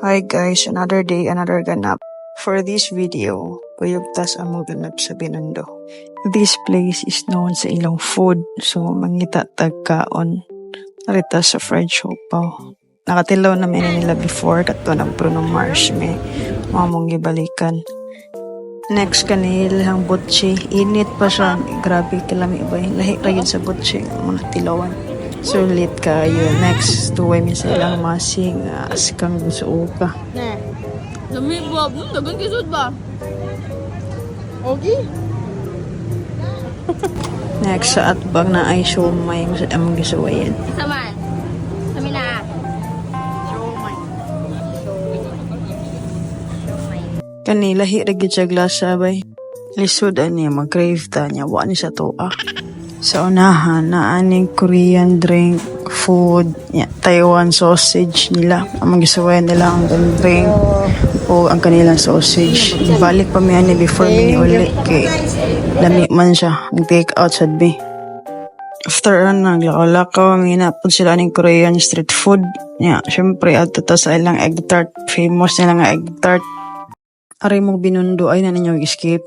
Hi guys, another day, another ganap. For this video, kuyugtas ang ganap sa Binondo. This place is known sa ilang food, so mangita tagkaon. Narita sa fried siopaw. Nakatilaw na nila before, kato ng Bruno Mars, may mamong gibalikan. Next kanil ang butchi, init pa siya, grabe kalami ba, lahi ra yun sa butchi, mga tilawan. Sulit kayo. Next, tuway mi silang masing askang gusto ka. Ne. Lami ba? Dagan kisod ba? Okay. Next, sa atbag na ay siomay, masad among gisuwayan. Isa man. Kami na. Kanila, hiragid siya glasa bay. Lisod ani, mag-crave ta niya, wa ni sa toa. Sa unahan, na aning Korean drink, food, Taiwan sausage nila. Ang magisuwayan nila ang drink o ang kanilang sausage. Balik pa miyan ni before miniuli kay lami man siya. Nag-take out sad be. After naglakaw-lakaw, minapod sila aning Korean street food. Syempre, ato ta sa ilang egg tart. Famous nila nga egg tart. Aray mong binundo ay na ninyo skip.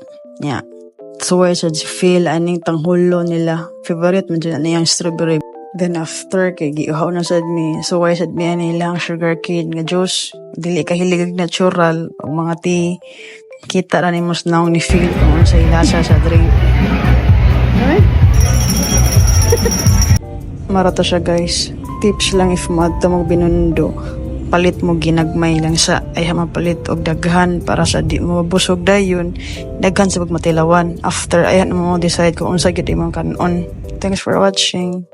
Suway sa feel aning tanghulo nila. Favorite man dyan yung strawberry. Then after, kay giuhaw na sad mi. Suway sad mi nilang sugar cane nga juice. Dili kahilig natural. O mga tea. Kita na ni mas naong ni feel kung ano sa ilasa sa drink. Marata siya guys. Tips lang if madto mong binundo. Palit mo ginagmay lang sa ay mapalit og daghan para sa di mo mabusog dayon daghan sa pagmatilawan. After ayan mo decide kung unsa gyud imong kanon. Thanks for watching.